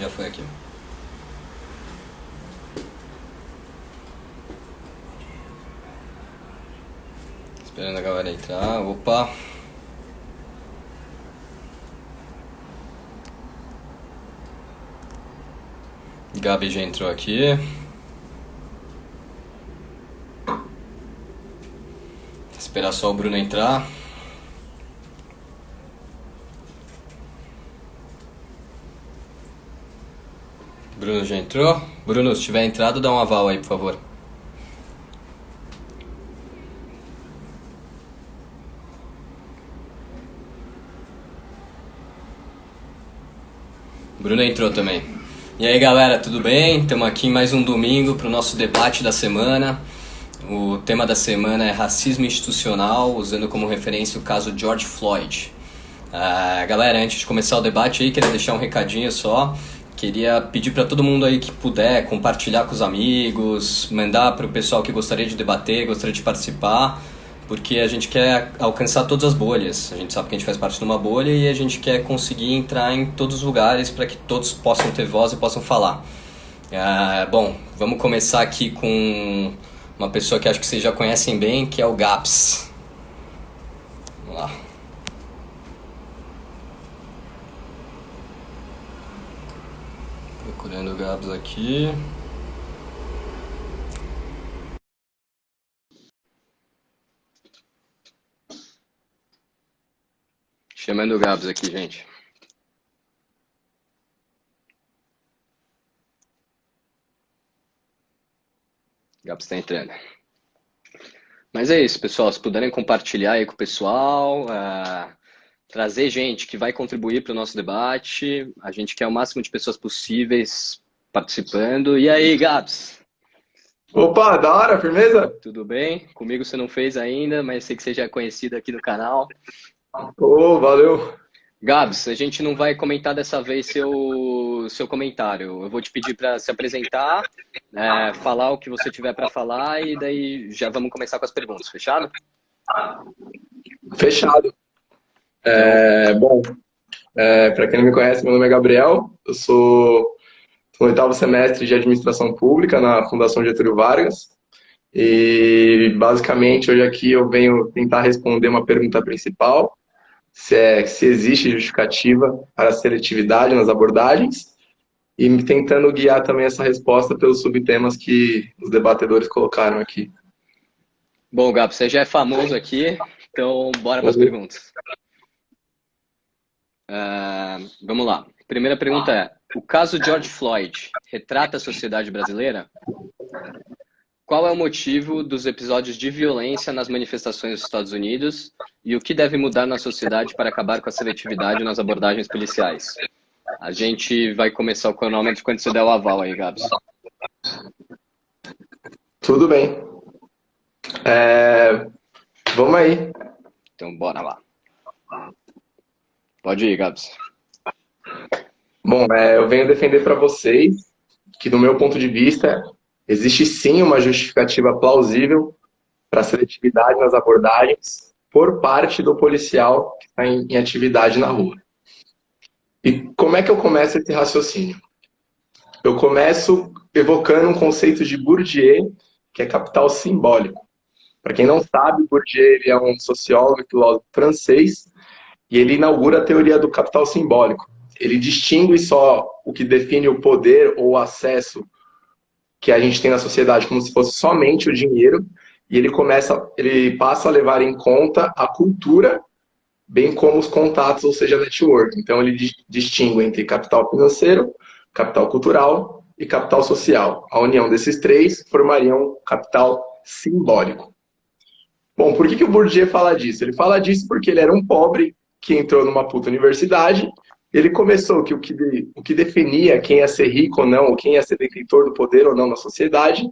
Já foi aqui. Esperando a galera entrar. Opa! Gabi já entrou aqui. Esperar só o Bruno entrar. Bruno já entrou. Bruno, se tiver entrado, dá um aval aí, por favor. Bruno entrou também. E aí, galera, tudo bem? Estamos aqui em mais um domingo para o nosso debate da semana. O tema da semana é racismo institucional, usando como referência o caso George Floyd. Galera, antes de começar o debate aí, queria deixar um recadinho só. Queria pedir para todo mundo aí que puder compartilhar com os amigos, mandar para o pessoal que gostaria de debater, gostaria de participar, porque a gente quer alcançar todas as bolhas. A gente sabe que a gente faz parte de uma bolha e a gente quer conseguir entrar em todos os lugares para que todos possam ter voz e possam falar. Bom, vamos começar aqui com uma pessoa que acho que vocês já conhecem bem, que é o Gaps. Vamos lá. Procurando o Gabs aqui. Chamando o Gabs aqui, gente. Gabs tá entrando. Mas é isso, pessoal. Se puderem compartilhar aí com o pessoal, trazer gente que vai contribuir para o nosso debate. A gente quer o máximo de pessoas possíveis participando. E aí, Gabs? Opa, da hora, firmeza? Tudo bem? Comigo você não fez ainda, mas sei que você já é conhecido aqui no canal. Ô, valeu. Gabs, a gente não vai comentar dessa vez seu comentário. Eu vou te pedir para se apresentar, falar o que você tiver para falar e daí já vamos começar com as perguntas, fechado? Fechado. Bom, para quem não me conhece, meu nome é Gabriel, eu sou no oitavo semestre de Administração Pública na Fundação Getúlio Vargas e basicamente hoje aqui eu venho tentar responder uma pergunta principal, se existe justificativa para a seletividade nas abordagens e me tentando guiar também essa resposta pelos subtemas que os debatedores colocaram aqui. Bom, Gabs, você já é famoso aqui, então bora para as perguntas. Vamos lá. Primeira pergunta é: o caso George Floyd retrata a sociedade brasileira? Qual é o motivo dos episódios de violência nas manifestações dos Estados Unidos e o que deve mudar na sociedade para acabar com a seletividade nas abordagens policiais? A gente vai começar o cronômetro quando você der o aval aí, Gabs. Tudo bem. Vamos aí. Então, bora lá. Pode ir, Gabs. Bom, eu venho defender para vocês que, do meu ponto de vista, existe sim uma justificativa plausível para a seletividade nas abordagens por parte do policial que está em atividade na rua. E como é que eu começo esse raciocínio? Eu começo evocando um conceito de Bourdieu, que é capital simbólico. Para quem não sabe, Bourdieu ele é um sociólogo e filósofo francês e ele inaugura a teoria do capital simbólico. Ele distingue só o que define o poder ou o acesso que a gente tem na sociedade como se fosse somente o dinheiro, e ele passa a levar em conta a cultura, bem como os contatos, ou seja, network. Então ele distingue entre capital financeiro, capital cultural e capital social. A união desses três formaria um capital simbólico. Bom, por que o Bourdieu fala disso? Ele fala disso porque ele era um pobre que entrou numa puta universidade. Ele começou que o que definia quem ia ser rico ou não, ou quem ia ser detentor do poder ou não na sociedade,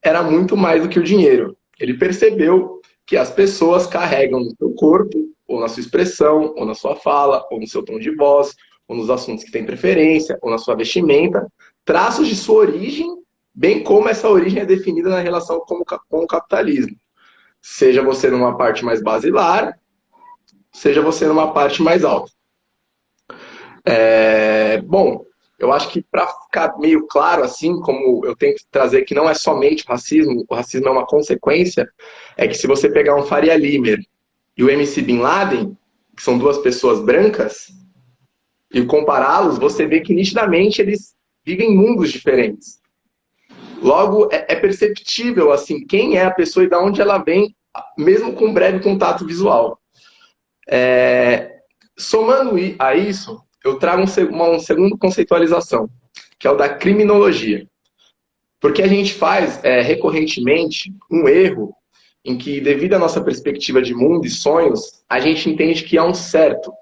era muito mais do que o dinheiro. Ele percebeu que as pessoas carregam no seu corpo, ou na sua expressão, ou na sua fala, ou no seu tom de voz, ou nos assuntos que têm preferência, ou na sua vestimenta, traços de sua origem, bem como essa origem é definida na relação com o capitalismo. Seja você numa parte mais basilar, seja você numa parte mais alta. Bom, Eu acho que para ficar meio claro, assim, como eu tenho que trazer que não é somente o racismo é uma consequência, é que se você pegar um Faria Limer e o MC Bin Laden, que são duas pessoas brancas, e compará-los, você vê que nitidamente eles vivem em mundos diferentes. Logo, é perceptível assim quem é a pessoa e de onde ela vem, mesmo com um breve contato visual. Somando a isso, eu trago uma segunda conceitualização, que é o da criminologia. Porque a gente faz recorrentemente um erro em que, devido à nossa perspectiva de mundo e sonhos, a gente entende que há um certo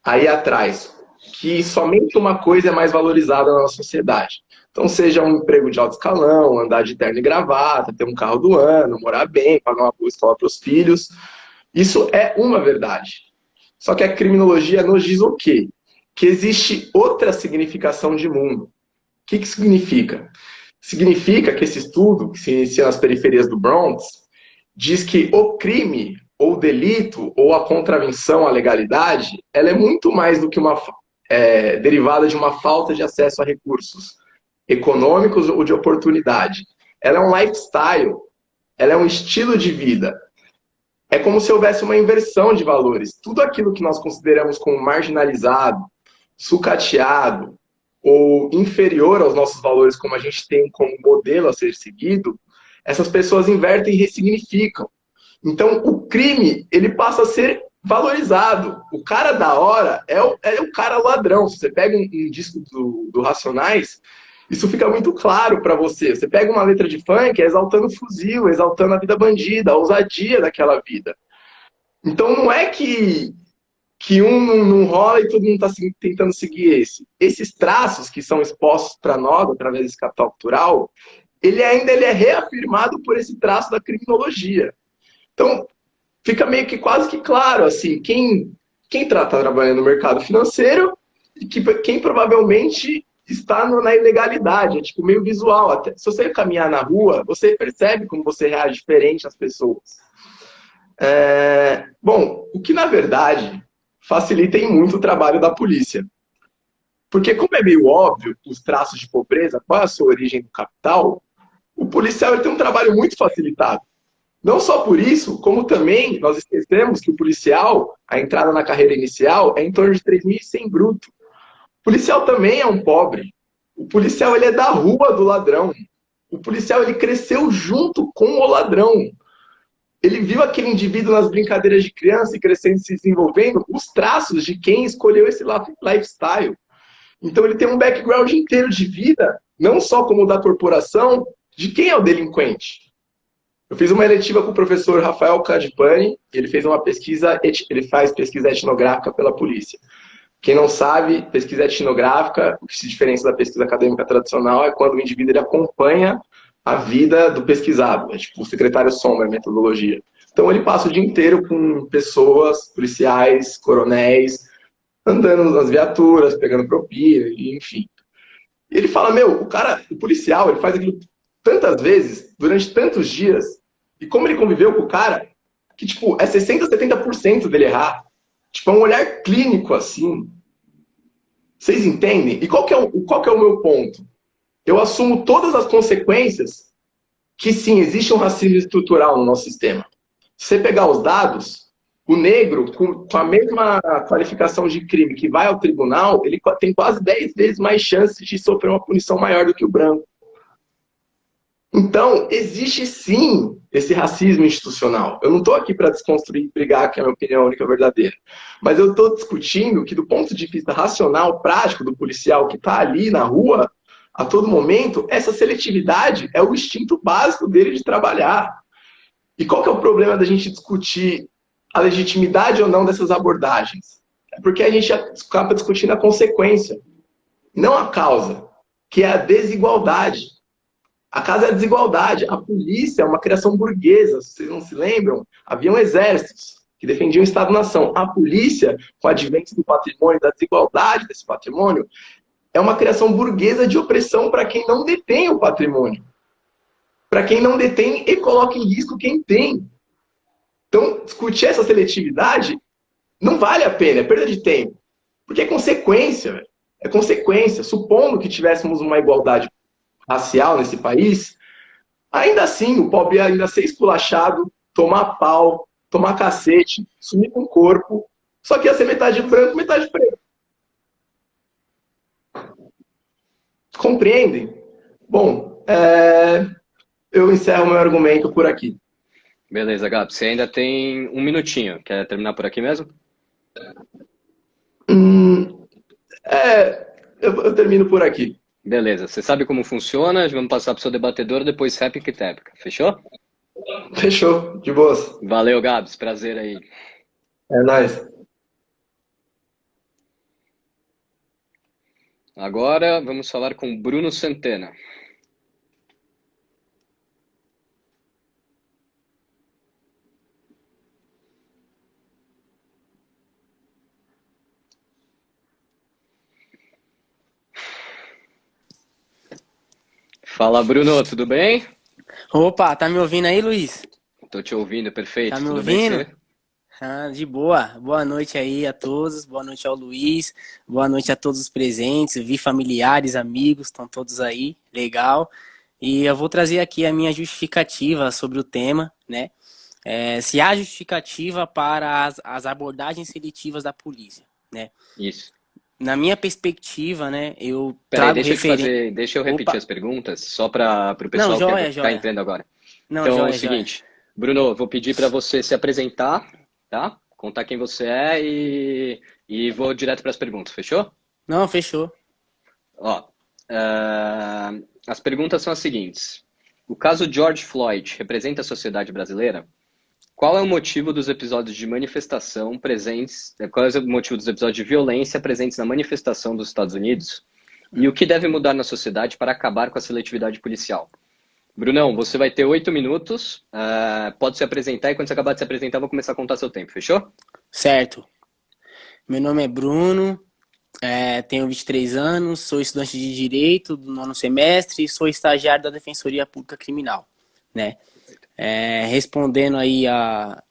aí atrás, que somente uma coisa é mais valorizada na nossa sociedade. Então, seja um emprego de alto escalão, andar de terno e gravata, ter um carro do ano, morar bem, pagar uma boa escola para os filhos. Isso é uma verdade. Só que a criminologia nos diz o quê? Que existe outra significação de mundo. O que significa? Significa que esse estudo, que se inicia nas periferias do Bronx, diz que o crime, ou o delito, ou a contravenção à legalidade, ela é muito mais do que uma derivada de uma falta de acesso a recursos econômicos ou de oportunidade. Ela é um lifestyle, ela é um estilo de vida. É como se houvesse uma inversão de valores. Tudo aquilo que nós consideramos como marginalizado, sucateado ou inferior aos nossos valores, como a gente tem como modelo a ser seguido, essas pessoas invertem e ressignificam. Então, o crime, ele passa a ser valorizado. O cara da hora é o cara ladrão. Se você pega um disco do Racionais, isso fica muito claro para você. Você pega uma letra de funk exaltando o fuzil, exaltando a vida bandida, a ousadia daquela vida. Então não é que um não rola e todo mundo está tentando seguir esse. Esses traços que são expostos para nós, através desse capital cultural, ele é reafirmado por esse traço da criminologia. Então, fica meio que quase que claro, assim, quem está trabalhando no mercado financeiro e quem provavelmente está na ilegalidade, é tipo meio visual. Até. Se você caminhar na rua, você percebe como você reage diferente às pessoas. Bom, o que na verdade facilita em muito o trabalho da polícia. Porque como é meio óbvio os traços de pobreza, qual é a sua origem do capital, o policial ele tem um trabalho muito facilitado. Não só por isso, como também nós esquecemos que o policial, a entrada na carreira inicial é em torno de 3.100 bruto. O policial também é um pobre. O policial ele é da rua do ladrão. O policial ele cresceu junto com o ladrão. Ele viu aquele indivíduo nas brincadeiras de criança e crescendo e se desenvolvendo, os traços de quem escolheu esse lifestyle. Então ele tem um background inteiro de vida, não só como o da corporação, de quem é o delinquente. Eu fiz uma eletiva com o professor Rafael Cadipani, ele fez uma pesquisa, ele faz pesquisa etnográfica pela polícia. Quem não sabe, pesquisa etnográfica, o que se diferencia da pesquisa acadêmica tradicional é quando o indivíduo ele acompanha a vida do pesquisado. É tipo o secretário sombra, a metodologia. Então ele passa o dia inteiro com pessoas, policiais, coronéis, andando nas viaturas, pegando propina, enfim. E ele fala, o policial, ele faz aquilo tantas vezes, durante tantos dias, e como ele conviveu com o cara, que tipo, é 60%, 70% dele errar. Tipo, é um olhar clínico, assim. Vocês entendem? E qual que é o meu ponto? Eu assumo todas as consequências que, sim, existe um racismo estrutural no nosso sistema. Se você pegar os dados, o negro, com a mesma qualificação de crime que vai ao tribunal, ele tem quase 10 vezes mais chances de sofrer uma punição maior do que o branco. Então, existe sim esse racismo institucional. Eu não estou aqui para desconstruir e brigar, que é a minha opinião única verdadeira. Mas eu estou discutindo que, do ponto de vista racional, prático, do policial que está ali na rua, a todo momento, essa seletividade é o instinto básico dele de trabalhar. E qual que é o problema da gente discutir a legitimidade ou não dessas abordagens? É porque a gente acaba discutindo a consequência, não a causa, que é a desigualdade. A causa é a desigualdade. A polícia é uma criação burguesa. Se vocês não se lembram, haviam exércitos que defendiam o Estado-nação. A polícia, com o advento do patrimônio, da desigualdade desse patrimônio, é uma criação burguesa de opressão para quem não detém o patrimônio. Para quem não detém e coloca em risco quem tem. Então, discutir essa seletividade não vale a pena, é perda de tempo. Porque é consequência, velho. é consequência. Supondo que tivéssemos uma igualdade racial nesse país, ainda assim o pobre ia ainda ser esculachado, tomar pau, tomar cacete, sumir com o corpo, só que ia ser metade branco, metade preto. Compreendem? Bom, eu encerro meu argumento por aqui. Beleza, Gabi. Você ainda tem um minutinho. Quer terminar por aqui mesmo? Eu termino por aqui. Beleza. Você sabe como funciona? Vamos passar para o seu debatedor, depois réplica e técnica. Fechou? Fechou, de boas. Valeu, Gabs. Prazer aí. É nóis. Agora vamos falar com Bruno Santana. Fala, Bruno, tudo bem? Opa, tá me ouvindo aí, Luiz? Tô te ouvindo, perfeito. Tá me Tudo bem ouvindo? com você? De boa. Boa noite aí a todos. Boa noite ao Luiz. Boa noite a todos os presentes. Vi familiares, amigos, estão todos aí. Legal. E eu vou trazer aqui a minha justificativa sobre o tema, né? Se há justificativa para as abordagens seletivas da polícia, né? Isso. Na minha perspectiva, né, eu Peraí, trago deixa eu repetir as perguntas, só para o pessoal que tá entrando agora. Não, então, joia, é o seguinte, Bruno, vou pedir para você se apresentar, tá? Contar quem você é e vou direto para as perguntas, fechou? Não, fechou. Ó, as perguntas são as seguintes. O caso George Floyd representa a sociedade brasileira? Qual é o motivo dos episódios de manifestação presentes? Qual é o motivo dos episódios de violência presentes na manifestação dos Estados Unidos? E o que deve mudar na sociedade para acabar com a seletividade policial? Brunão, você vai ter 8 minutos. Pode se apresentar e quando você acabar de se apresentar, eu vou começar a contar seu tempo, fechou? Certo. Meu nome é Bruno, tenho 23 anos, sou estudante de Direito do 9º semestre e sou estagiário da Defensoria Pública Criminal, né? Respondendo aí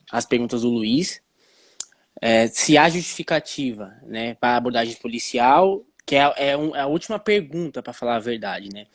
as perguntas do Luiz, se há justificativa, né, para a abordagem policial, que é a última pergunta, para falar a verdade, né?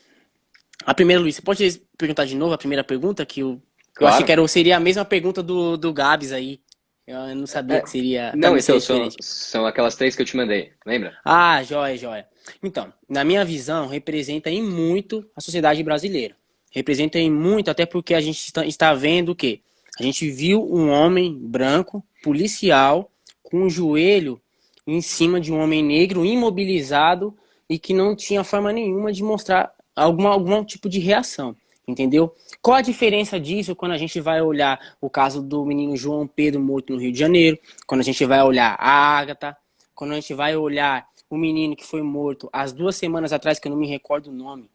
A primeira, Luiz, você pode perguntar de novo a primeira pergunta? Eu achei que seria a mesma pergunta do Gabs aí. Eu não sabia que seria... Não, então, são aquelas 3 que eu te mandei, lembra? Ah, joia. Então, na minha visão, representa em muito a sociedade brasileira. Representa em muito, até porque a gente está vendo o quê? A gente viu um homem branco, policial, com o joelho em cima de um homem negro, imobilizado, e que não tinha forma nenhuma de mostrar algum tipo de reação, entendeu? Qual a diferença disso quando a gente vai olhar o caso do menino João Pedro morto no Rio de Janeiro, quando a gente vai olhar a Ágata, quando a gente vai olhar o menino que foi morto há 2 semanas atrás, que eu não me recordo o nome,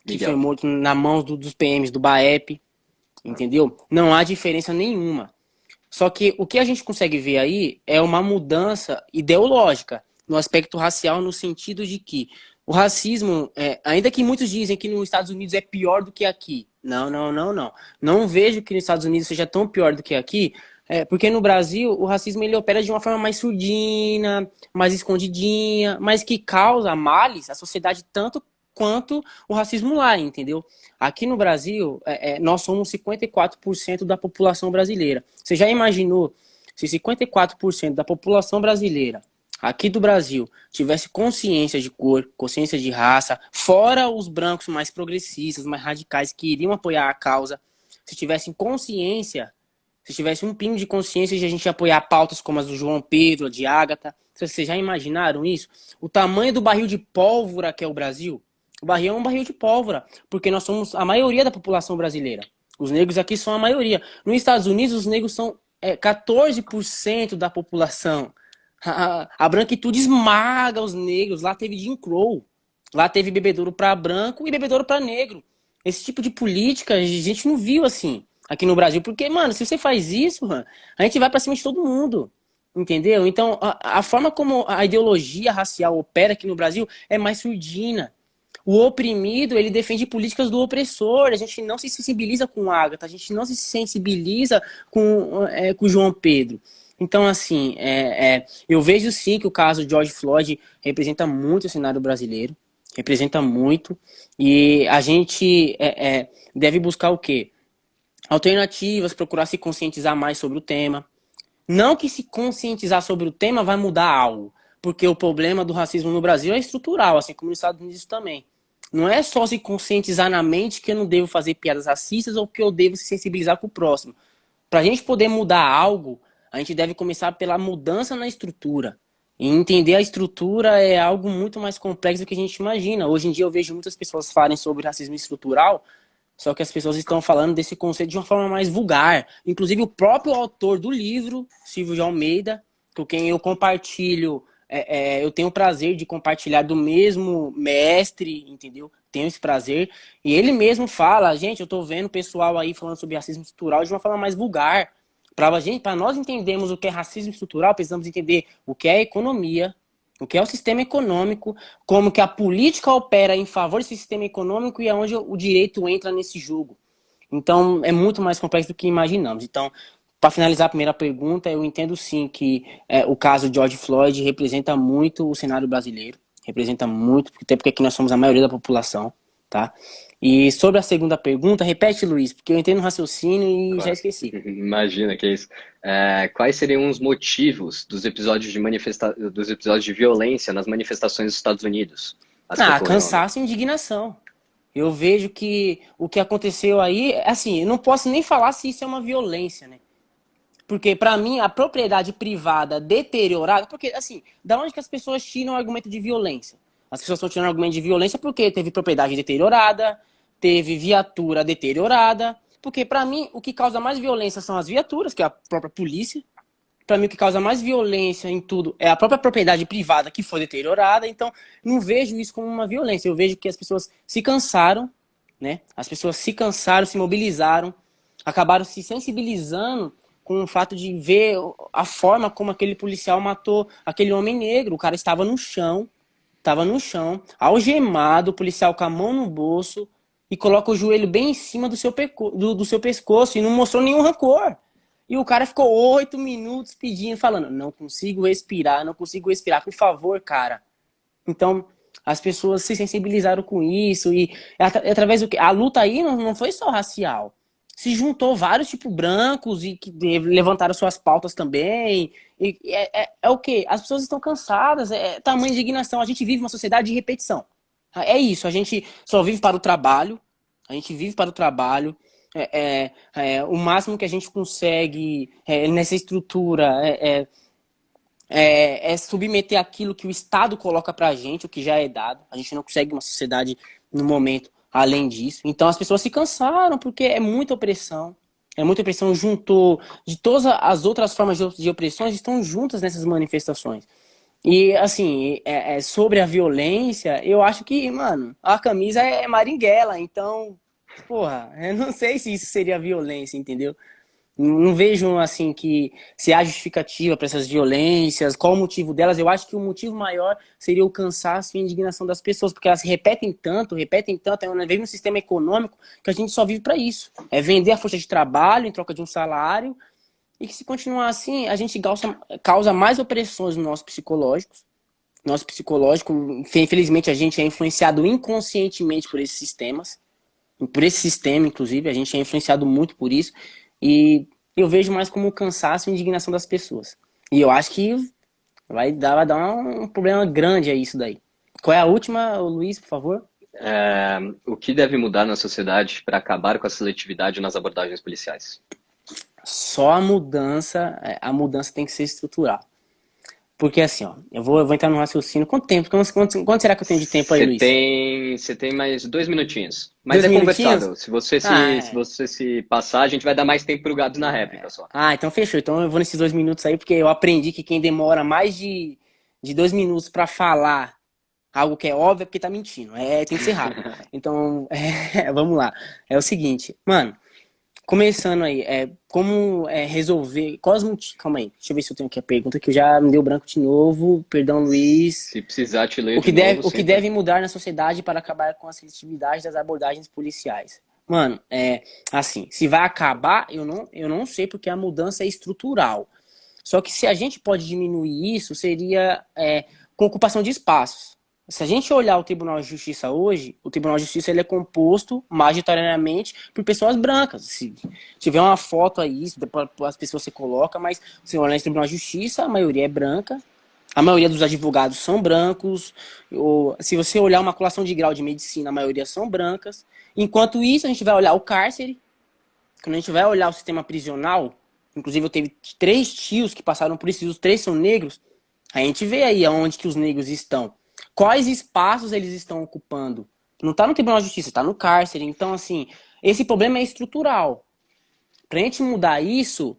que foi morto na mão dos PMs do BAEP, entendeu? Não há diferença nenhuma. Só que o que a gente consegue ver aí é uma mudança ideológica no aspecto racial, no sentido de que o racismo, ainda que muitos dizem que nos Estados Unidos é pior do que aqui, não. Não vejo que nos Estados Unidos seja tão pior do que aqui, porque no Brasil o racismo ele opera de uma forma mais surdina, mais escondidinha, mas que causa males à sociedade tanto quanto o racismo lá, entendeu? Aqui no Brasil, nós somos 54% da população brasileira. Você já imaginou se 54% da população brasileira aqui do Brasil tivesse consciência de cor, consciência de raça, fora os brancos mais progressistas, mais radicais que iriam apoiar a causa, se tivessem consciência, se tivesse um pingo de consciência de a gente apoiar pautas como as do João Pedro, a de Ágata, vocês já imaginaram isso? O tamanho do barril de pólvora que é o Brasil? O barril é um barril de pólvora, porque nós somos a maioria da população brasileira. Os negros aqui são a maioria. Nos Estados Unidos, os negros são 14% da população. A branquitude esmaga os negros. Lá teve Jim Crow. Lá teve bebedouro para branco e bebedouro para negro. Esse tipo de política a gente não viu assim aqui no Brasil. Porque, mano, se você faz isso, a gente vai para cima de todo mundo. Entendeu? Então, a forma como a ideologia racial opera aqui no Brasil é mais surdina. O oprimido, ele defende políticas do opressor. A gente não se sensibiliza com Ágata, a gente não se sensibiliza com o João Pedro. Então, assim, eu vejo sim que o caso de George Floyd representa muito o cenário brasileiro, representa muito, e a gente deve buscar o quê? Alternativas, procurar se conscientizar mais sobre o tema. Não que se conscientizar sobre o tema vai mudar algo, porque o problema do racismo no Brasil é estrutural, assim como nos Estados Unidos também. Não é só se conscientizar na mente que eu não devo fazer piadas racistas ou que eu devo se sensibilizar com o próximo. Para a gente poder mudar algo, a gente deve começar pela mudança na estrutura. E entender a estrutura é algo muito mais complexo do que a gente imagina. Hoje em dia eu vejo muitas pessoas falarem sobre racismo estrutural, só que as pessoas estão falando desse conceito de uma forma mais vulgar. Inclusive o próprio autor do livro, Silvio de Almeida, com quem eu compartilho, eu tenho o prazer de compartilhar do mesmo mestre, entendeu? Tenho esse prazer. E ele mesmo fala, gente, eu tô vendo o pessoal aí falando sobre racismo estrutural de uma forma mais vulgar. Para nós entendermos o que é racismo estrutural, precisamos entender o que é economia, o que é o sistema econômico, como que a política opera em favor desse sistema econômico e aonde o direito entra nesse jogo. Então, é muito mais complexo do que imaginamos. Então, para finalizar a primeira pergunta, eu entendo sim que o caso de George Floyd representa muito o cenário brasileiro, representa muito, até porque aqui nós somos a maioria da população, tá? E sobre a segunda pergunta, repete, Luiz, porque eu entrei no raciocínio e Claro. já esqueci. Imagina que é isso. Quais seriam os motivos dos episódios de violência nas manifestações dos Estados Unidos? Cansaço e indignação. Eu vejo que o que aconteceu aí, assim, eu não posso nem falar se isso é uma violência, né? Porque, para mim, a propriedade privada deteriorada... Porque, assim, da onde que as pessoas tiram o argumento de violência? As pessoas estão tirando o argumento de violência porque teve propriedade deteriorada, teve viatura deteriorada. Porque, para mim, o que causa mais violência são as viaturas, que é a própria polícia. Para mim, o que causa mais violência em tudo é a própria propriedade privada que foi deteriorada. Então, não vejo isso como uma violência. Eu vejo que as pessoas se cansaram, né? As pessoas se cansaram, se mobilizaram, acabaram se sensibilizando com o fato de ver a forma como aquele policial matou aquele homem negro. O cara estava no chão, algemado, o policial com a mão no bolso e coloca o joelho bem em cima do seu pescoço e não mostrou nenhum rancor. E o cara ficou 8 minutos pedindo, falando, não consigo respirar, por favor, cara. Então, as pessoas se sensibilizaram com isso e através do que a luta aí não foi só racial. Se juntou vários tipos brancos e que levantaram suas pautas também. É o quê? As pessoas estão cansadas, é tamanha indignação. A gente vive uma sociedade de repetição. É isso, a gente só vive para o trabalho, o máximo que a gente consegue nessa estrutura submeter aquilo que o Estado coloca pra gente, o que já é dado. A gente não consegue uma sociedade no momento além disso. Então as pessoas se cansaram porque é muita opressão. Juntou de todas as outras formas de opressões estão juntas nessas manifestações. E assim, sobre a violência, eu acho que, mano, a camisa é Marighella, então, porra, eu não sei se isso seria violência, entendeu? Não vejo, assim, que se há justificativa para essas violências, qual o motivo delas. Eu acho que o motivo maior seria o cansaço e a indignação das pessoas, porque elas repetem tanto, vem um sistema econômico que a gente só vive para isso. É vender a força de trabalho em troca de um salário, e que se continuar assim, a gente causa mais opressões no nosso psicológico. Infelizmente, a gente é influenciado inconscientemente por esses sistemas, por esse sistema, inclusive, a gente é influenciado muito por isso. E eu vejo mais como cansaço e indignação das pessoas. E eu acho que vai dar um problema grande a isso daí. Qual é a última, Luiz, por favor? O que deve mudar na sociedade para acabar com a seletividade nas abordagens policiais? Só a mudança tem que ser estrutural. Porque assim, ó, eu vou entrar no raciocínio. Quanto será que eu tenho de tempo aí, Luiz? Você tem mais 2 minutinhos. Mas é conversável. Se você se passar, a gente vai dar mais tempo pro Gado na réplica só. Então fechou. Então eu vou nesses 2 minutos aí, porque eu aprendi que quem demora mais de 2 minutos para falar algo que é óbvio é porque tá mentindo. Tem que ser rápido. Então, vamos lá. É o seguinte, mano. Começando aí, como resolver... Calma aí, deixa eu ver se eu tenho aqui a pergunta, que eu já me deu branco de novo. Perdão, Luiz. Se precisar te ler o que deve mudar na sociedade para acabar com a seletividade das abordagens policiais? Mano, assim, se vai acabar, eu não sei, porque a mudança é estrutural. Só que se a gente pode diminuir isso, seria com ocupação de espaços. Se a gente olhar o Tribunal de Justiça hoje, o Tribunal de Justiça ele é composto majoritariamente por pessoas brancas. Se tiver uma foto aí, as pessoas se colocam, mas se olhar no Tribunal de Justiça, a maioria é branca. A maioria dos advogados são brancos. Se você olhar uma colação de grau de medicina, a maioria são brancas. Enquanto isso, a gente vai olhar o cárcere. Quando a gente vai olhar o sistema prisional, inclusive eu teve 3 tios que passaram por isso, e os 3 são negros, a gente vê aí aonde que os negros estão. Quais espaços eles estão ocupando? Não está no Tribunal de Justiça, está no cárcere. Então, assim, esse problema é estrutural. Para a gente mudar isso,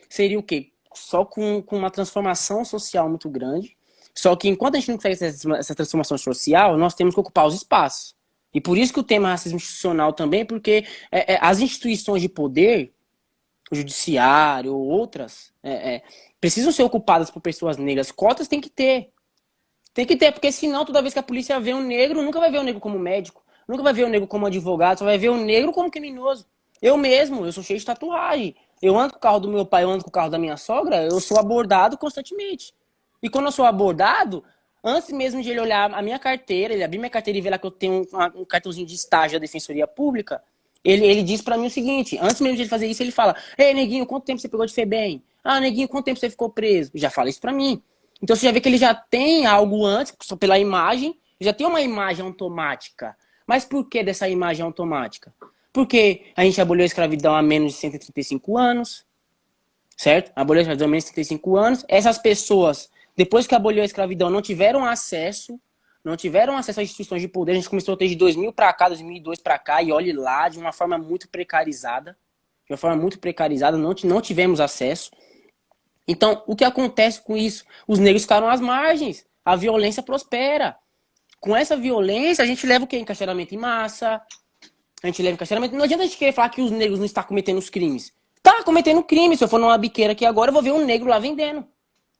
seria o quê? Só com uma transformação social muito grande. Só que enquanto a gente não consegue essa transformação social, nós temos que ocupar os espaços. E por isso que o tema racismo institucional também, porque as instituições de poder, o judiciário ou outras, precisam ser ocupadas por pessoas negras. Cotas tem que ter. Tem que ter, porque senão toda vez que a polícia vê um negro, nunca vai ver o negro como médico, nunca vai ver o negro como advogado, só vai ver o negro como criminoso. Eu mesmo, eu sou cheio de tatuagem. Eu ando com o carro do meu pai, eu ando com o carro da minha sogra, eu sou abordado constantemente. E quando eu sou abordado, antes mesmo de ele olhar a minha carteira, ele abrir minha carteira e ver lá que eu tenho um cartãozinho de estágio da Defensoria Pública, ele diz pra mim o seguinte, antes mesmo de ele fazer isso, ele fala: ei, neguinho, quanto tempo você pegou de FEBEM? Ah, neguinho, quanto tempo você ficou preso? Já fala isso pra mim. Então você já vê que ele já tem algo antes, só pela imagem, já tem uma imagem automática. Mas por que dessa imagem automática? Porque a gente aboliu a escravidão há menos de 135 anos, certo? Aboliu a escravidão há menos de 135 anos. Essas pessoas, depois que aboliu a escravidão, não tiveram acesso às instituições de poder. A gente começou a ter de 2000 para cá, 2002 para cá, e olhe lá, de uma forma muito precarizada. Não tivemos acesso. Então, o que acontece com isso? Os negros ficaram às margens. A violência prospera. Com essa violência, a gente leva o quê? Encarceramento em massa. A gente leva encarceramento. Não adianta a gente querer falar que os negros não estão cometendo os crimes. Tá cometendo crime. Se eu for numa biqueira aqui agora, eu vou ver um negro lá vendendo.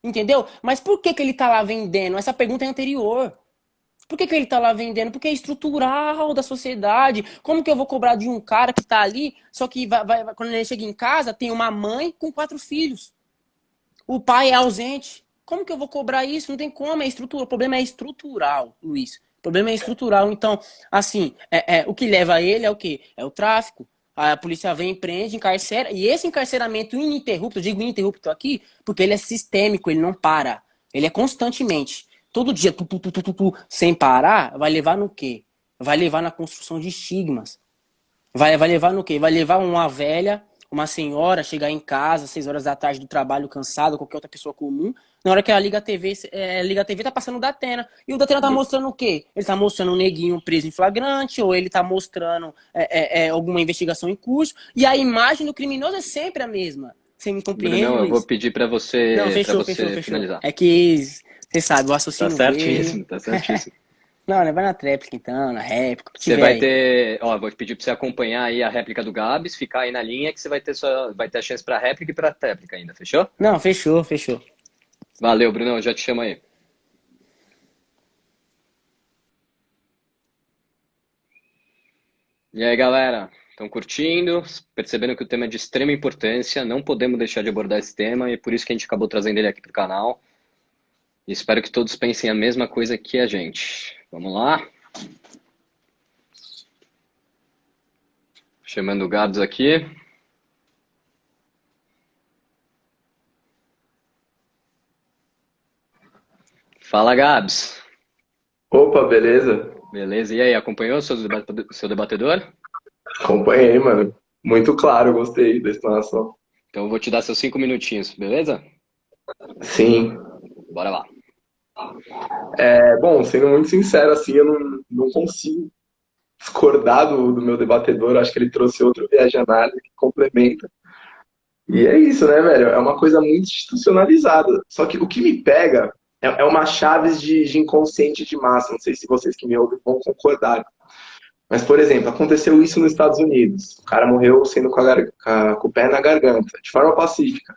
Entendeu? Mas por que ele tá lá vendendo? Essa pergunta é anterior. Por que ele tá lá vendendo? Porque é estrutural da sociedade. Como que eu vou cobrar de um cara que tá ali, só que quando ele chega em casa, tem uma mãe com 4 filhos. O pai é ausente. Como que eu vou cobrar isso? Não tem como, é estrutural. O problema é estrutural, Luiz. O problema é estrutural. Então, assim, o que leva a ele é o quê? É o tráfico. A polícia vem, prende, encarcera. E esse encarceramento ininterrupto, eu digo ininterrupto aqui, porque ele é sistêmico, ele não para. Ele é constantemente. Todo dia, sem parar, vai levar no quê? Vai levar na construção de estigmas. Vai levar no quê? Vai levar uma velha, uma senhora chegar em casa, 6 horas da tarde do trabalho, cansada, qualquer outra pessoa comum. Na hora que ela liga a TV, tá passando o Datena. E o Datena tá mostrando o quê? Ele tá mostrando um neguinho preso em flagrante, ou ele tá mostrando alguma investigação em curso. E a imagem do criminoso é sempre a mesma. Você me compreende, Bruno, Luiz? eu vou pedir pra você, Não, fechou. finalizar. É que, você sabe, o raciocínio Tá certíssimo. Não, vai na tréplica então, na réplica. Você vai ter, vou pedir pra você acompanhar aí a réplica do Gabs, ficar aí na linha que você vai ter a chance pra réplica e pra tréplica ainda, fechou? Não, fechou. Valeu, Bruno, já te chamo aí. E aí, galera, estão curtindo? Percebendo que o tema é de extrema importância, não podemos deixar de abordar esse tema e é por isso que a gente acabou trazendo ele aqui pro canal. E espero que todos pensem a mesma coisa que a gente. Vamos lá? Chamando o Gabs aqui. Fala, Gabs. Opa, beleza? Beleza, e aí, acompanhou o seu debatedor? Acompanhei, mano. Muito claro, gostei da explanação. Então eu vou te dar seus 5 minutinhos, beleza? Sim. Bora lá. Bom, sendo muito sincero, assim, eu não consigo discordar do meu debatedor. Acho que ele trouxe outro viés de análise que complementa. E é isso, né, velho? É uma coisa muito institucionalizada. Só que o que me pega é uma chaves de inconsciente de massa. Não sei se vocês que me ouvem vão concordar. Mas, por exemplo, aconteceu isso nos Estados Unidos. O cara morreu sendo com o pé na garganta, de forma pacífica.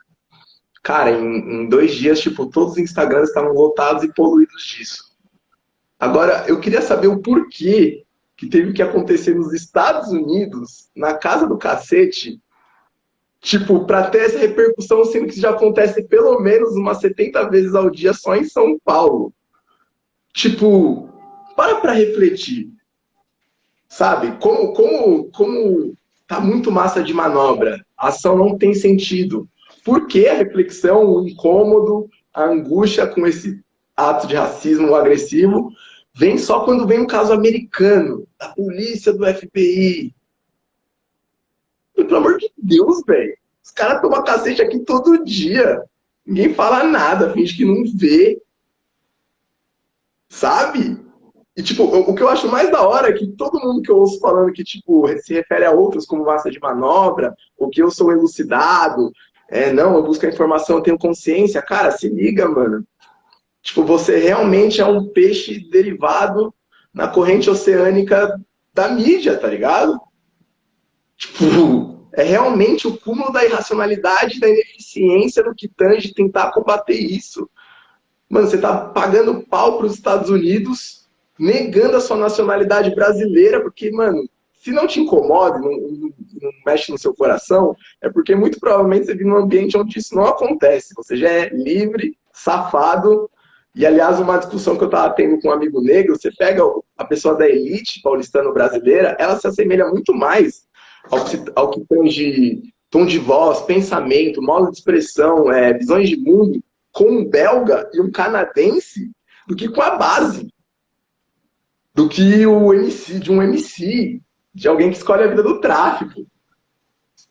Cara, em 2 dias, tipo, todos os Instagrams estavam lotados e poluídos disso. Agora, eu queria saber o porquê que teve que acontecer nos Estados Unidos, na casa do cacete, Tipo, para ter essa repercussão, sendo que isso já acontece pelo menos umas 70 vezes ao dia só em São Paulo. Tipo, para refletir, sabe? Como tá muito massa de manobra, a ação não tem sentido. Por que a reflexão, o incômodo, a angústia com esse ato de racismo agressivo vem só quando vem um caso americano, da polícia, do FBI? Pelo amor de Deus, velho. Os caras tomam cacete aqui todo dia. Ninguém fala nada, finge que não vê, sabe? E, tipo, o que eu acho mais da hora é que todo mundo que eu ouço falando que, tipo, se refere a outros como massa de manobra, ou que eu sou elucidado, não, eu busco a informação, eu tenho consciência. Cara, se liga, mano. Tipo, você realmente é um peixe derivado na corrente oceânica da mídia, tá ligado? Tipo, é realmente o cúmulo da irracionalidade, da ineficiência no que tange tentar combater isso. Mano, você tá pagando pau pros Estados Unidos, negando a sua nacionalidade brasileira, porque, mano, se não te incomoda, não mexe no seu coração, é porque muito provavelmente você vive num ambiente onde isso não acontece. Você já é livre, safado. E, aliás, uma discussão que eu tava tendo com um amigo negro, você pega a pessoa da elite paulistano-brasileira, ela se assemelha muito mais ao que tange tom de voz, pensamento, modo de expressão, visões de mundo, com um belga e um canadense do que com a base, do que o MC, de um MC, de alguém que escolhe a vida do tráfico.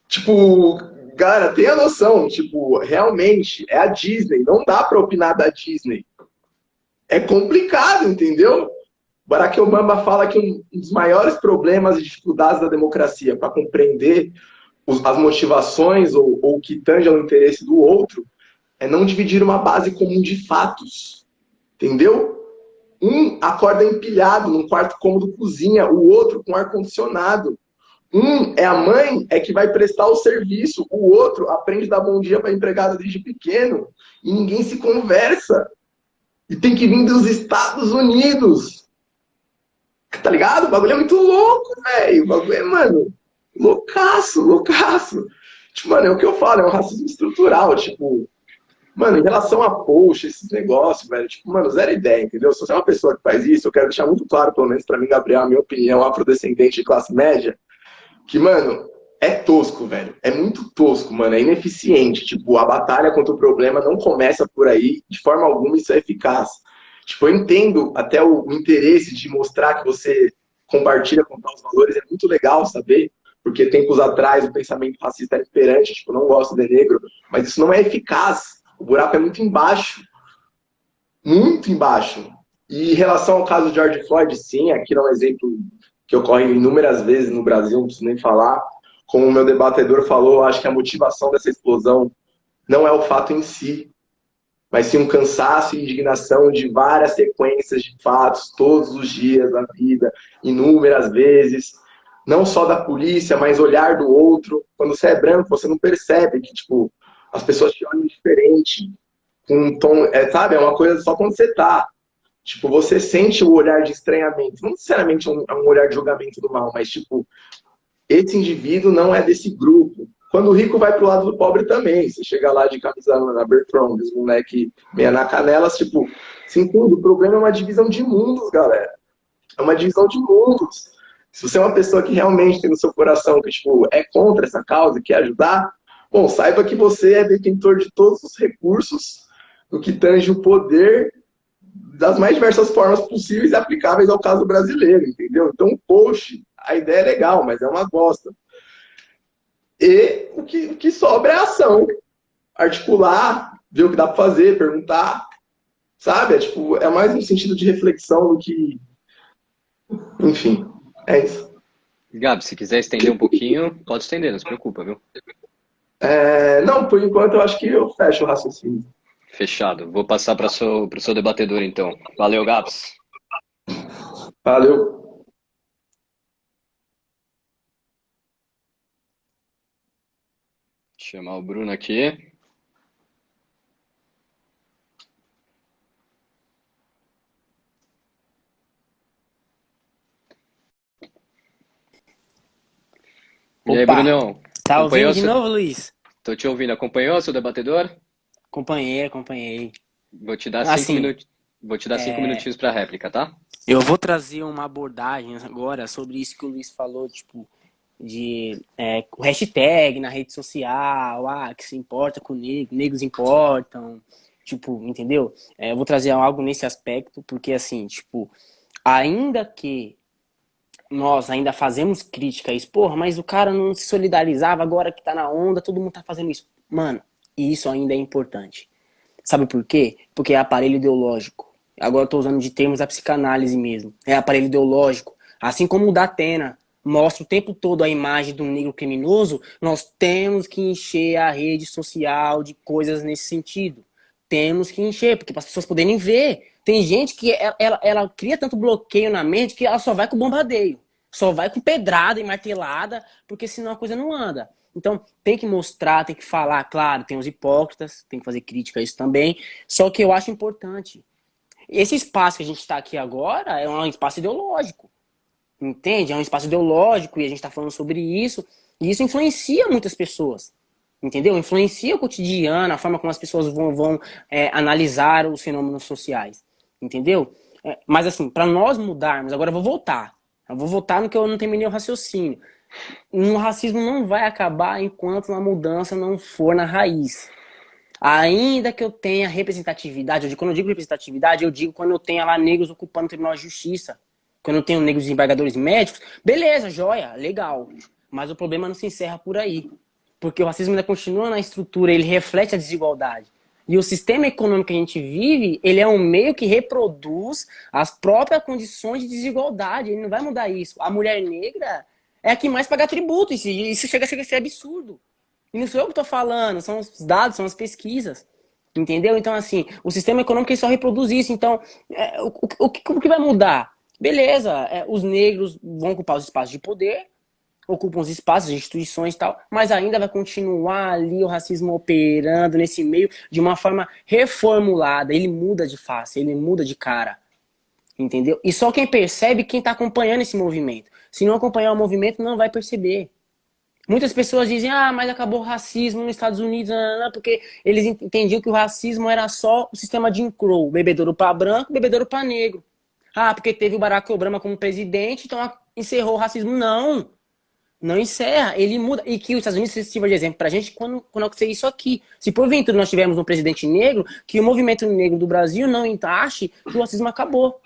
Tipo, cara, tenha noção, tipo, realmente é a Disney, não dá pra opinar da Disney. É complicado, entendeu? Barack Obama fala que um dos maiores problemas e dificuldades da democracia para compreender as motivações ou o que tange ao interesse do outro é não dividir uma base comum de fatos. Entendeu? Um acorda empilhado num quarto cômodo cozinha, o outro com ar-condicionado. Um é a mãe, é que vai prestar o serviço, o outro aprende a dar bom dia para a empregada desde pequeno. E ninguém se conversa. E tem que vir dos Estados Unidos. Tá ligado? O bagulho é muito louco, velho. O bagulho é, mano, loucaço, loucaço. Tipo, mano, é o que eu falo, é um racismo estrutural. Tipo, mano, em relação a post, esses negócios, velho, tipo, mano, zero ideia, entendeu? Se você é uma pessoa que faz isso, eu quero deixar muito claro, pelo menos pra mim, Gabriel, a minha opinião afrodescendente de classe média, que, mano, é tosco, velho. É muito tosco, mano. É ineficiente. Tipo, a batalha contra o problema não começa por aí. De forma alguma isso é eficaz. Tipo, eu entendo até o interesse de mostrar que você compartilha com os valores. É muito legal saber. Porque tempos atrás o pensamento racista era imperante. Tipo, eu não gosto de negro. Mas isso não é eficaz. O buraco é muito embaixo. Muito embaixo. E em relação ao caso de George Floyd, sim, aqui é um exemplo que ocorre inúmeras vezes no Brasil, não preciso nem falar. Como o meu debatedor falou, acho que a motivação dessa explosão não é o fato em si, mas sim um cansaço e indignação de várias sequências de fatos, todos os dias da vida, inúmeras vezes, não só da polícia, mas olhar do outro. Quando você é branco, você não percebe que, tipo, as pessoas te olham diferente, com um tom, sabe, é uma coisa só quando você tá. Tipo, você sente o olhar de estranhamento. Não necessariamente é um olhar de julgamento do mal, mas, tipo, esse indivíduo não é desse grupo. Quando o rico vai pro lado do pobre também. Você chega lá de camisa na Bertrand, os moleque meia na canela, tipo, se entende? O problema é uma divisão de mundos, galera. É uma divisão de mundos. Se você é uma pessoa que realmente tem no seu coração que, tipo, é contra essa causa, quer ajudar, bom, saiba que você é detentor de todos os recursos no que tange o poder das mais diversas formas possíveis e aplicáveis ao caso brasileiro, entendeu? Então, poxa, a ideia é legal, mas é uma bosta. E o que sobra é a ação. Articular, ver o que dá para fazer, perguntar, sabe? É, tipo, é mais um sentido de reflexão do que... Enfim, é isso. Gabi, se quiser estender um pouquinho, pode estender, não se preocupa, viu? Não, por enquanto eu acho que eu fecho o raciocínio. Fechado. Vou passar para o seu debatedor, então. Valeu, Gabs. Valeu. Chamar o Bruno aqui. E aí, Opa, Brunão? tá ouvindo Acompanhou de novo, Luiz? Tô te ouvindo. Acompanhou, seu debatedor? Acompanhei. Vou te dar Assim, Vou te dar 5 minutinhos para réplica, tá? eu vou trazer uma abordagem agora sobre isso que o Luiz falou, tipo, de o hashtag na rede social, que se importa com negros importam, tipo, entendeu? Eu vou trazer algo nesse aspecto, porque assim, tipo, ainda que nós ainda fazemos crítica a isso, porra, mas o cara não se solidarizava, agora que tá na onda, todo mundo tá fazendo isso. Mano, e isso ainda é importante. Sabe por quê? Porque é aparelho ideológico. Agora eu tô usando de termos da psicanálise mesmo. É aparelho ideológico. Assim como o da Atena mostra o tempo todo a imagem do negro criminoso, nós temos que encher a rede social de coisas nesse sentido. Temos que encher, porque para as pessoas poderem ver. Tem gente que ela cria tanto bloqueio na mente que ela só vai com bombardeio. Só vai com pedrada e martelada, porque senão a coisa não anda. Então, tem que mostrar, tem que falar, claro, tem os hipócritas, tem que fazer crítica a isso também, só que eu acho importante. Esse espaço que a gente está aqui agora é um espaço ideológico, entende? É um espaço ideológico e a gente está falando sobre isso, e isso influencia muitas pessoas, entendeu? Influencia o cotidiano, a forma como as pessoas vão analisar os fenômenos sociais, entendeu? Mas assim, para nós mudarmos, agora eu vou voltar no que eu não terminei o raciocínio. O racismo não vai acabar enquanto a mudança não for na raiz. Ainda que eu tenha representatividade, quando eu digo representatividade, eu digo quando eu tenha lá negros ocupando o Tribunal de Justiça, quando eu tenho negros desembargadores médicos, beleza, joia, legal. Mas o problema não se encerra por aí. Porque o racismo ainda continua na estrutura, ele reflete a desigualdade. E o sistema econômico que a gente vive, ele é um meio que reproduz as próprias condições de desigualdade. Ele não vai mudar isso. A mulher negra é a que mais paga tributo. Isso chega a ser absurdo. E não sou eu que estou falando, são os dados, são as pesquisas. Entendeu? Então, assim, o sistema econômico ele só reproduz isso. Então, o que vai mudar? Beleza, os negros vão ocupar os espaços de poder, ocupam os espaços, as instituições e tal, mas ainda vai continuar ali o racismo operando nesse meio de uma forma reformulada. Ele muda de face, ele muda de cara. Entendeu? E só quem percebe, quem está acompanhando esse movimento. Se não acompanhar o movimento, não vai perceber. Muitas pessoas dizem, mas acabou o racismo nos Estados Unidos, porque eles entendiam que o racismo era só o sistema de Jim Crow, bebedouro para branco, bebedouro para negro. Porque teve o Barack Obama como presidente, então encerrou o racismo. Não encerra, ele muda. E que os Estados Unidos sirva de exemplo pra gente quando acontecer isso aqui. Se porventura nós tivermos um presidente negro, que o movimento negro do Brasil não ache que o racismo acabou.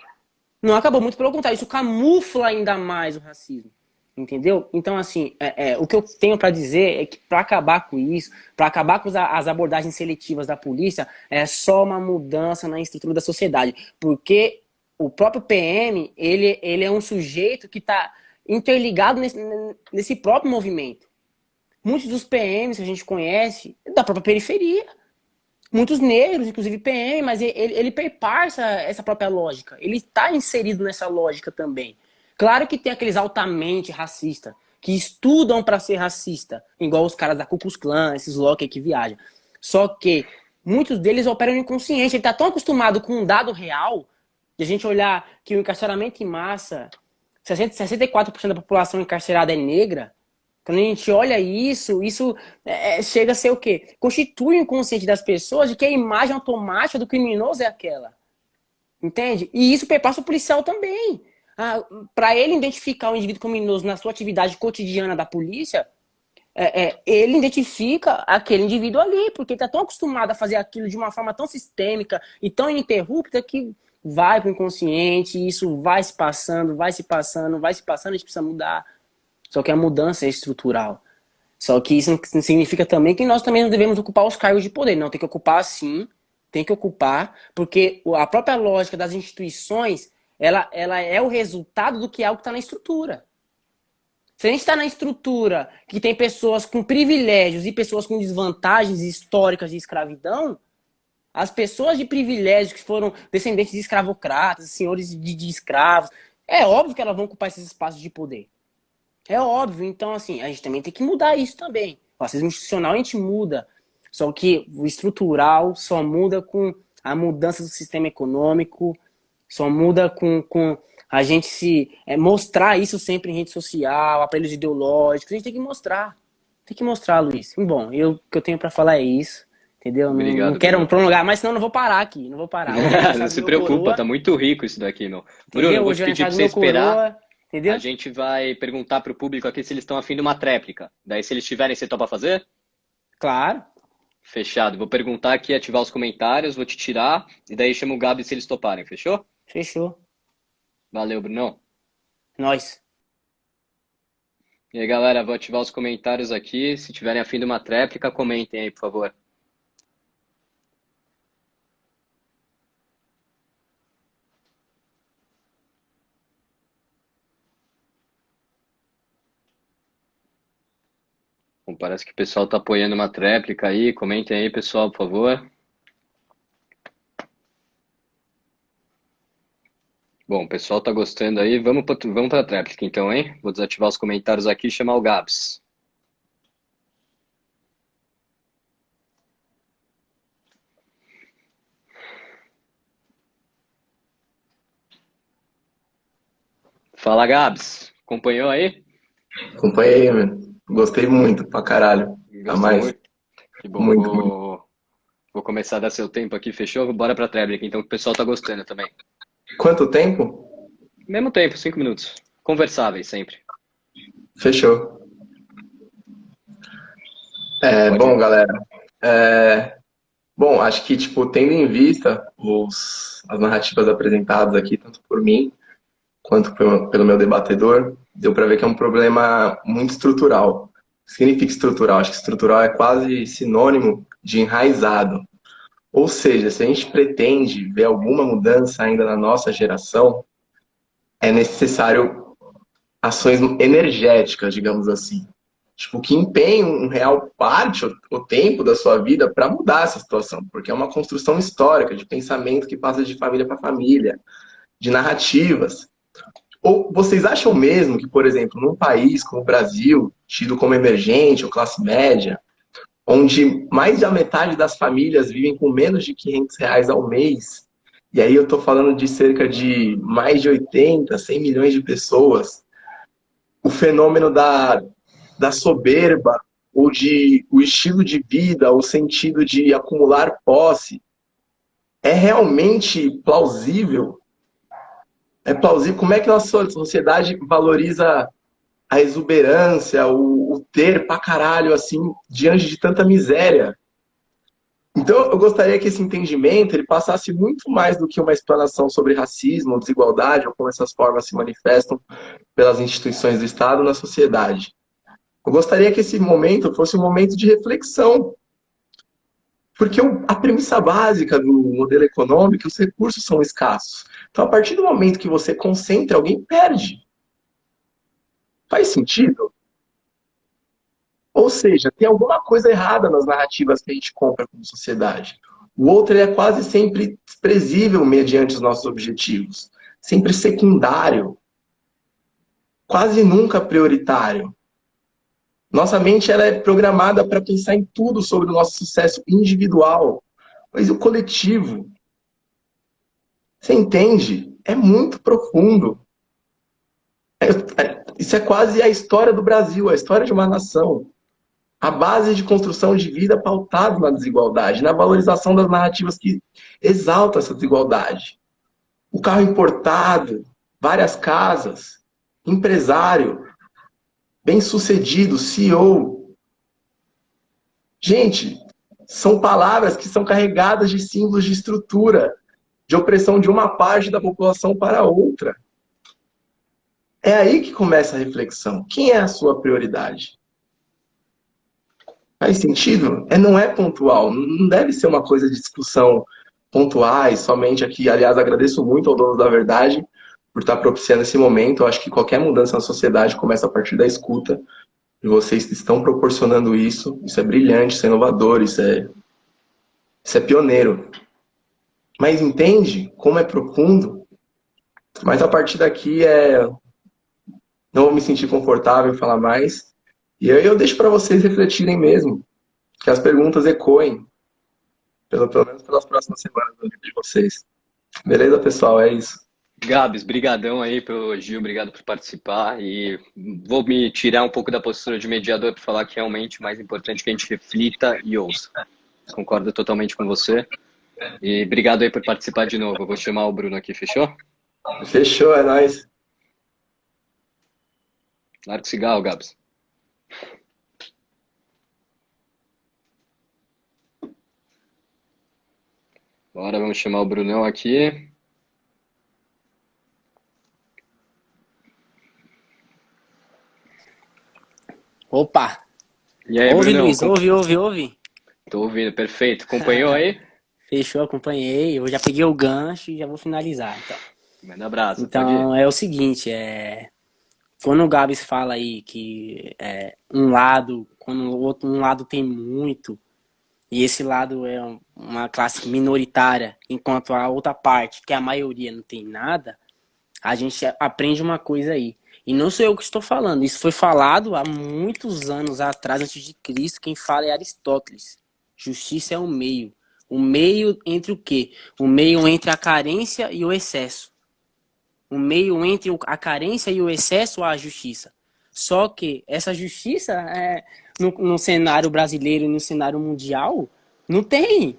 Não acabou, muito pelo contrário, isso camufla ainda mais o racismo. Entendeu? Então, assim, o que eu tenho para dizer é que para acabar com isso, para acabar com as abordagens seletivas da polícia, é só uma mudança na estrutura da sociedade. Porque o próprio PM, ele é um sujeito que está interligado nesse próprio movimento. Muitos dos PMs que a gente conhece da própria periferia. Muitos negros, inclusive PM, mas ele perpassa essa própria lógica. Ele está inserido nessa lógica também. Claro que tem aqueles altamente racistas, que estudam para ser racista, igual os caras da Ku Klux Klan, esses loucos aí que viajam. Só que muitos deles operam no inconsciente. Ele está tão acostumado com um dado real, de a gente olhar que o encarceramento em massa, 64% da população encarcerada é negra. Quando a gente olha isso chega a ser o quê? Constitui o inconsciente das pessoas de que a imagem automática do criminoso é aquela. Entende? E isso perpassa o policial também. Para ele identificar o indivíduo criminoso na sua atividade cotidiana da polícia, ele identifica aquele indivíduo ali, porque ele está tão acostumado a fazer aquilo de uma forma tão sistêmica e tão ininterrupta que vai para o inconsciente, e isso vai se passando, a gente precisa mudar. Só que a mudança é estrutural. Só que isso não significa também que nós também não devemos ocupar os cargos de poder. Não, tem que ocupar sim, tem que ocupar, porque a própria lógica das instituições, ela é o resultado do que é algo que está na estrutura. Se a gente está na estrutura que tem pessoas com privilégios e pessoas com desvantagens históricas de escravidão, as pessoas de privilégios que foram descendentes de escravocratas, senhores de escravos, é óbvio que elas vão ocupar esses espaços de poder. É óbvio. Então, assim, a gente também tem que mudar isso também. O racismo institucional a gente muda. Só que o estrutural só muda com a mudança do sistema econômico, só muda com a gente mostrar isso sempre em rede social, aparelhos ideológicos. A gente tem que mostrar. Tem que mostrar, Luiz. Bom, o que eu tenho pra falar é isso. Entendeu? Não Obrigado, quero Bruno. prolongar, mas senão eu não vou parar aqui. Não vou parar. Hoje é Não aniversário do se meu preocupa, coroa. tá muito rico isso daqui, meu. Bruno, Entendeu? vou Hoje te é pedir aniversário pra do você meu esperar. coroa. A Entendeu? gente vai perguntar pro público aqui se eles estão afim de uma tréplica. Daí, se eles tiverem, você topa fazer? Claro. Fechado. Vou perguntar aqui, ativar os comentários, vou te tirar, e daí chama o Gabi se eles toparem, fechou? Fechou. Valeu, Brunão. Nós. E aí, galera, vou ativar os comentários aqui. Se tiverem afim de uma tréplica, comentem aí, por favor. Bom, parece que o pessoal tá apoiando uma tréplica aí. Comentem aí, pessoal, por favor. Bom, o pessoal tá gostando aí. Vamos pra tréplica então, hein? Vou desativar os comentários aqui e chamar o Gabs. Fala, Gabs. Acompanhou aí? Acompanhei, mano. Gostei muito, pra caralho. A Gostou mais. muito? Que bom. Muito, muito. Vou começar a dar seu tempo aqui, fechou? Bora pra tréplica, então, que o pessoal tá gostando também. Quanto tempo? Mesmo tempo, 5 minutos. Conversáveis sempre. Fechou. Pode Bom, ir. galera. Bom, acho que, tipo, tendo em vista as narrativas apresentadas aqui, tanto por mim quanto pelo meu debatedor, deu para ver que é um problema muito estrutural. O que significa estrutural? Acho que estrutural é quase sinônimo de enraizado. Ou seja, se a gente pretende ver alguma mudança ainda na nossa geração, é necessário ações energéticas, digamos assim. Tipo, que empenhe um real parte, o tempo da sua vida para mudar essa situação, porque é uma construção histórica de pensamento que passa de família para família, de narrativas. Ou vocês acham mesmo que, por exemplo, num país como o Brasil, tido como emergente ou classe média, onde mais da metade das famílias vivem com menos de R$ 500 ao mês, e aí eu estou falando de cerca de mais de 80, 100 milhões de pessoas, o fenômeno da soberba, ou de o estilo de vida, o sentido de acumular posse, é realmente plausível? É plausível? Como é que a nossa sociedade valoriza a exuberância, o ter pra caralho, assim, diante de tanta miséria? Então, eu gostaria que esse entendimento ele passasse muito mais do que uma explanação sobre racismo, desigualdade, ou como essas formas se manifestam pelas instituições do Estado na sociedade. Eu gostaria que esse momento fosse um momento de reflexão, porque a premissa básica do modelo econômico, os recursos são escassos. Então, a partir do momento que você concentra, alguém perde. Faz sentido? Ou seja, tem alguma coisa errada nas narrativas que a gente compra como sociedade. O outro é quase sempre desprezível mediante os nossos objetivos. Sempre secundário. Quase nunca prioritário. Nossa mente ela é programada para pensar em tudo sobre o nosso sucesso individual. Mas o coletivo? Você entende? É muito profundo. Isso é quase a história do Brasil, a história de uma nação. A base de construção de vida pautada na desigualdade, na valorização das narrativas que exaltam essa desigualdade. O carro importado, várias casas, empresário, bem-sucedido, CEO. Gente, são palavras que são carregadas de símbolos de estrutura, de opressão de uma parte da população para outra. É aí que começa a reflexão. Quem é a sua prioridade? Faz sentido? Não é pontual, não deve ser uma coisa de discussão pontuais, somente aqui. Aliás, agradeço muito ao dono da verdade por estar propiciando esse momento. Eu acho que qualquer mudança na sociedade começa a partir da escuta. E vocês estão proporcionando isso. Isso é brilhante, isso é inovador, isso é pioneiro. Mas entende como é profundo? Mas a partir daqui não vou me sentir confortável em falar mais. E aí eu deixo para vocês refletirem mesmo. Que as perguntas ecoem, pelo menos pelas próximas semanas do livro de vocês. Beleza, pessoal? É isso. Gabs, brigadão aí pelo elogio, obrigado por participar e vou me tirar um pouco da postura de mediador para falar que realmente o mais importante é que a gente reflita e ouça. Concordo totalmente com você e obrigado aí por participar de novo. Eu vou chamar o Bruno aqui, fechou? Fechou, é nóis. Larga o cigarro, Gabs. Bora, vamos chamar o Brunão aqui. Opa! E aí, Ouve, Brunão? Luiz, ouve. Tô ouvindo, perfeito. Acompanhou aí? Fechou, acompanhei. Eu já peguei o gancho e já vou finalizar. Manda abraço, pode ir. Então é o seguinte, quando o Gabs fala aí que um lado, quando um lado tem muito, e esse lado é uma classe minoritária, enquanto a outra parte, que é a maioria, não tem nada, a gente aprende uma coisa aí. E não sou eu que estou falando, isso foi falado há muitos anos atrás, antes de Cristo, quem fala é Aristóteles. Justiça é o meio. O meio entre o quê? O meio entre a carência e o excesso. O meio entre a carência e o excesso, a justiça. Só que essa justiça, no cenário brasileiro e no cenário mundial, não tem.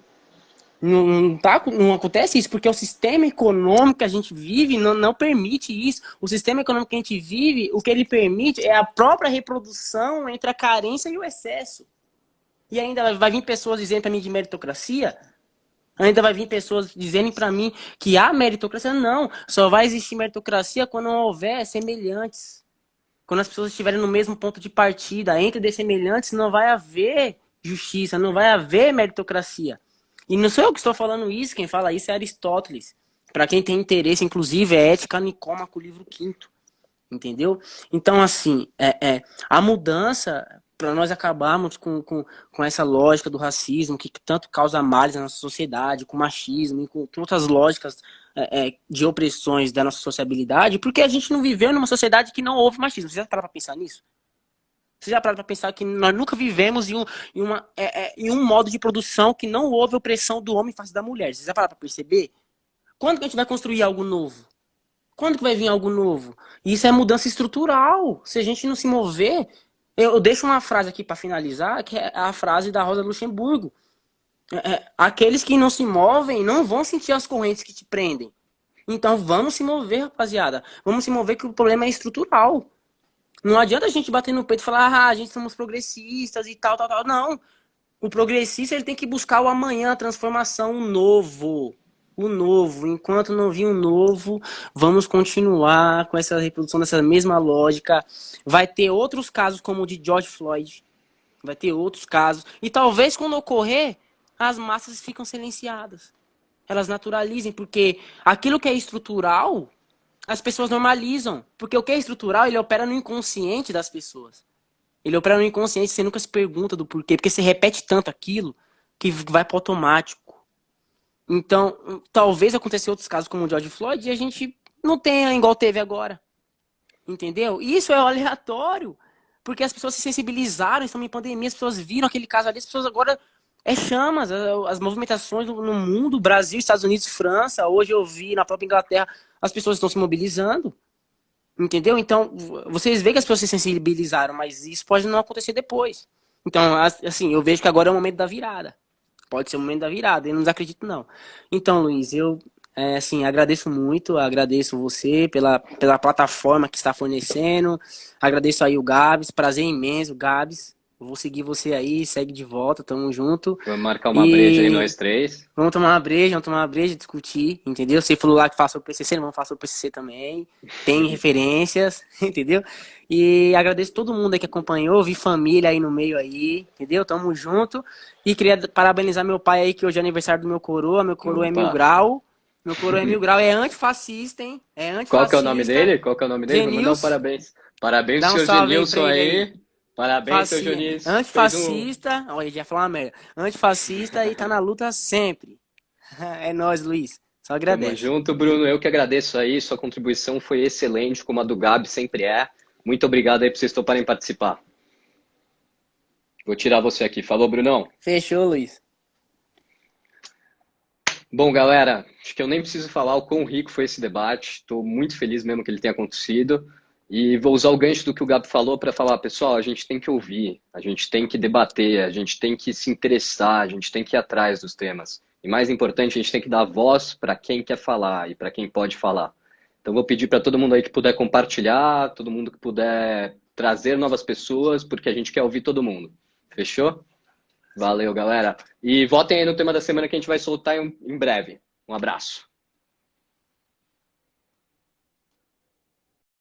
Não acontece isso, porque o sistema econômico que a gente vive não permite isso. O sistema econômico que a gente vive, o que ele permite é a própria reprodução entre a carência e o excesso. E ainda vai vir pessoas dizendo para mim de meritocracia, ainda vai vir pessoas dizendo para mim que há meritocracia. Não, só vai existir meritocracia quando não houver semelhantes. Quando as pessoas estiverem no mesmo ponto de partida, entre semelhantes, não vai haver justiça, não vai haver meritocracia. E não sou eu que estou falando isso, quem fala isso é Aristóteles. Para quem tem interesse, inclusive, é Ética Nicômaco, livro 5º. Entendeu? Então, assim, a mudança, para nós acabarmos com essa lógica do racismo, que tanto causa males na nossa sociedade, com machismo e com outras lógicas de opressões da nossa sociabilidade, porque a gente não viveu numa sociedade que não houve machismo. Você já parou para pensar nisso? Você já parou para pensar que nós nunca vivemos em um modo de produção que não houve opressão do homem face da mulher? Você já parou para perceber? Quando que a gente vai construir algo novo? Quando que vai vir algo novo? Isso é mudança estrutural. Se a gente não se mover... Eu deixo uma frase aqui para finalizar, que é a frase da Rosa Luxemburgo. Aqueles que não se movem não vão sentir as correntes que te prendem. Então vamos se mover, rapaziada. Vamos se mover, que o problema é estrutural. Não adianta a gente bater no peito e falar, a gente somos progressistas e tal. Não. O progressista, ele tem que buscar o amanhã, a transformação, o novo. O novo. Enquanto não vir o novo, vamos continuar com essa reprodução dessa mesma lógica. Vai ter outros casos como o de George Floyd. Vai ter outros casos. E talvez quando ocorrer, as massas ficam silenciadas. Elas naturalizem, porque aquilo que é estrutural, as pessoas normalizam. Porque o que é estrutural, ele opera no inconsciente das pessoas. Ele opera no inconsciente, você nunca se pergunta do porquê. Porque você repete tanto aquilo que vai para o automático. Então, talvez aconteça outros casos como o George Floyd e a gente não tenha igual teve agora. Entendeu? Isso é aleatório. Porque as pessoas se sensibilizaram, estão em pandemia, as pessoas viram aquele caso ali, as pessoas agora chamas, as movimentações no mundo, Brasil, Estados Unidos, França, hoje eu vi na própria Inglaterra, as pessoas estão se mobilizando. Entendeu? Então, vocês veem que as pessoas se sensibilizaram, mas isso pode não acontecer depois. Então, assim, eu vejo que agora é o momento da virada. Pode ser o momento da virada, eu não desacredito não. Então, Luiz, eu assim, agradeço muito, agradeço você pela plataforma que está fornecendo, agradeço aí o Gabs, prazer imenso, Gabs. Eu vou seguir você aí, segue de volta, tamo junto. Vamos marcar uma breja aí nós três. Vamos tomar uma breja, discutir, entendeu? Você falou lá que faça o PCC, vamos fazer o PCC também. Tem referências, entendeu? E agradeço todo mundo aí que acompanhou, vi família aí no meio aí, entendeu? Tamo junto. E queria parabenizar meu pai aí, que hoje é aniversário do meu coroa. Meu coroa é 1000 grau. Meu coroa é 1000 grau, é antifascista, hein? É antifascista. Qual que é o nome dele? Vou mandar um parabéns. Parabéns pro seu Genilson aí. Parabéns, seu Juninho. Antifascista, olha, já ia falar uma merda. Antifascista e tá na luta sempre. É nóis, Luiz. Só agradeço. Tamo junto, Bruno. Eu que agradeço aí. Sua contribuição foi excelente, como a do Gabi sempre é. Muito obrigado aí por vocês toparem participar. Vou tirar você aqui. Falou, Brunão. Fechou, Luiz. Bom, galera, acho que eu nem preciso falar o quão rico foi esse debate. Estou muito feliz mesmo que ele tenha acontecido. E vou usar o gancho do que o Gabi falou para falar, pessoal, a gente tem que ouvir, a gente tem que debater, a gente tem que se interessar, a gente tem que ir atrás dos temas. E mais importante, a gente tem que dar voz para quem quer falar e para quem pode falar. Então vou pedir para todo mundo aí que puder compartilhar, todo mundo que puder trazer novas pessoas, porque a gente quer ouvir todo mundo. Fechou? Valeu, galera. E votem aí no tema da semana que a gente vai soltar em breve. Um abraço.